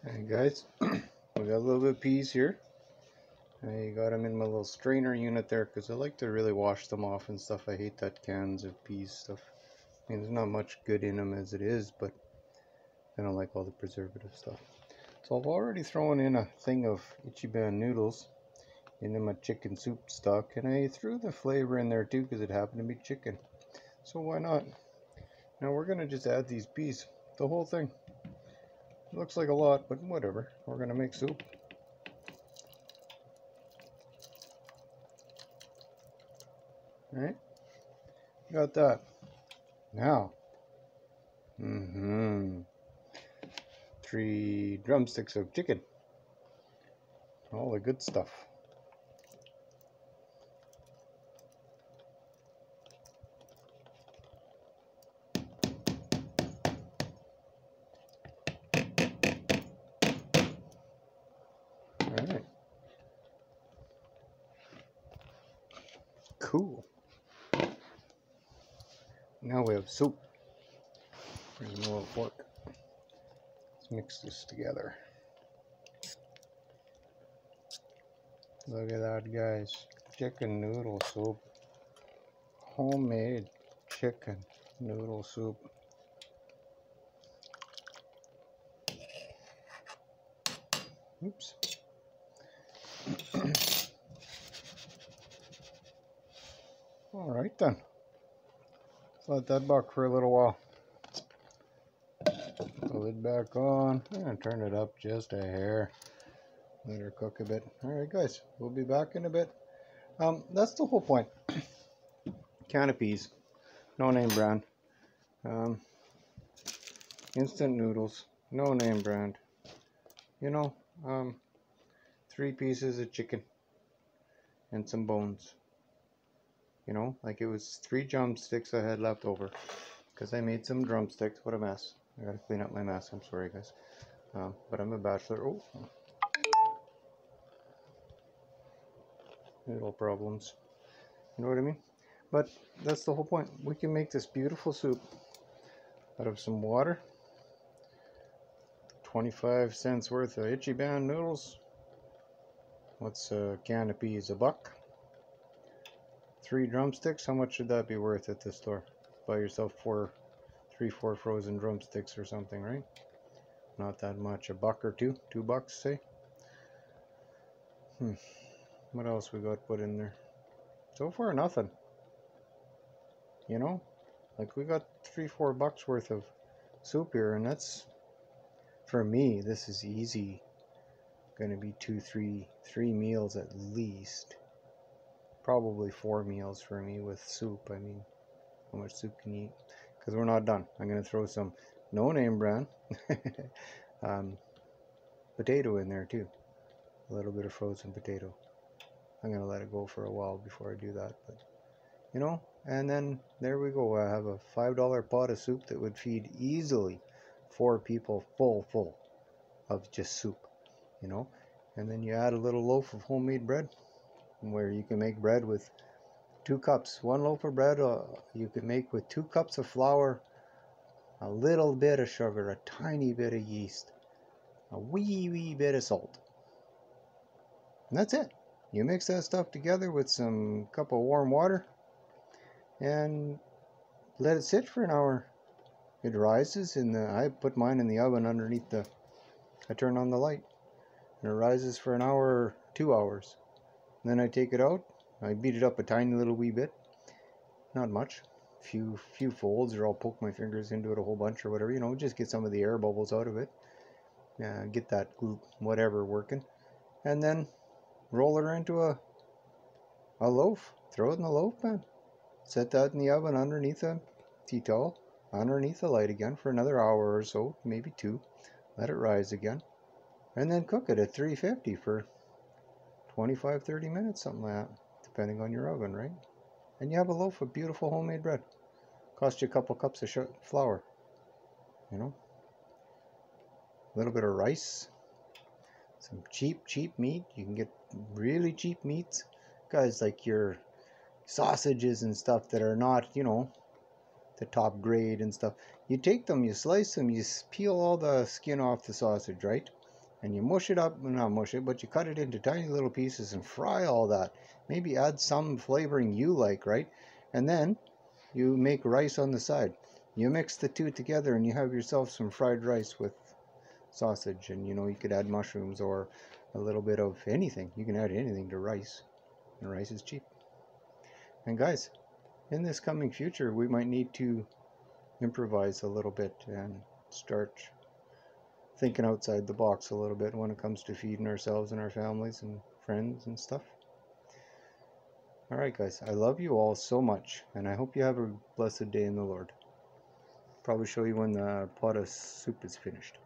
Hey guys, we got a little bit of peas here. I got them in my little strainer unit there because I like to really wash them off and stuff. I hate that cans of peas stuff. I mean, there's not much good in them as it is, but I don't like all the preservative stuff. So I've already thrown in a thing of Ichiban noodles into my chicken soup stock, and I threw the flavor in there too because it happened to be chicken. So why not? Now we're gonna just add these peas, the whole thing. It looks like a lot, but whatever. We're gonna make soup. All right, got that. Now, mm-hmm. 3 drumsticks of chicken. All the good stuff. Alright. Cool. Now we have soup. Here's my little fork. Let's mix this together. Look at that, guys. Chicken noodle soup. Homemade chicken noodle soup. Oops. Alright then. Let's let that buck for a little while. The lid back on. And turn it up just a hair. Let her cook a bit. Alright guys, we'll be back in a bit. That's the whole point. Can of peas. No name brand. Instant noodles. No name brand. You know, 3 pieces of chicken. And some bones. You know, like it was 3 drumsticks I had left over. Because I made some drumsticks. What a mess. I gotta clean up my mess. I'm sorry guys. But I'm a bachelor. Oh. Little problems. You know what I mean? But that's the whole point. We can make this beautiful soup out of some water. 25 cents worth of Ichiban noodles. What's a can of peas? $1. 3 drumsticks. How much should that be worth at the store? Buy yourself 3, 4 frozen drumsticks or something, right? Not that much. $1 or $2. $2, say. What else we got put in there? So far, nothing. You know, like we got $3, $4 worth of soup here, and that's, for me, this is easy. Going to be 2, 3 meals at least. Probably 4 meals for me with soup. I mean, how much soup can you eat? Because we're not done. I'm going to throw some no name brand potato in there too. A little bit of frozen potato. I'm going to let it go for a while before I do that. But you know, and then there we go. I have a $5 pot of soup that would feed easily 4 people full of just soup. You know, and then you add a little loaf of homemade bread, where you can make bread with 2 cups. 1 loaf of bread you can make with 2 cups of flour, a little bit of sugar, a tiny bit of yeast, a wee bit of salt. And that's it. You mix that stuff together with some cup of warm water and let it sit for an hour. It rises I put mine in the oven underneath I turn on the light. And it rises for an hour or 2 hours. And then I take it out. I beat it up a tiny little wee bit. Not much. Few folds, or I'll poke my fingers into it a whole bunch or whatever. You know, just get some of the air bubbles out of it. Get that glue, whatever, working. And then roll it into a loaf. Throw it in the loaf pan. Set that in the oven underneath a tea towel. Underneath the light again for another hour or so, maybe 2. Let it rise again. And then cook it at 350 for 25-30 minutes, something like that, depending on your oven, right? And you have a loaf of beautiful homemade bread. Cost you a couple cups of flour, you know. A little bit of rice, some cheap meat. You can get really cheap meats, guys, like your sausages and stuff that are not, you know, the top grade and stuff. You take them, you slice them, you peel all the skin off the sausage, right? and you mush it up, well, not mush it, but you cut it into tiny little pieces and fry all that. Maybe add some flavoring you like, right? And then you make rice on the side. You mix the two together and you have yourself some fried rice with sausage. And you know, you could add mushrooms or a little bit of anything. You can add anything to rice, and rice is cheap. And guys, in this coming future, we might need to improvise a little bit and start thinking outside the box a little bit when it comes to feeding ourselves and our families and friends and stuff. Alright guys, I love you all so much, and I hope you have a blessed day in the Lord. Probably show you when the pot of soup is finished.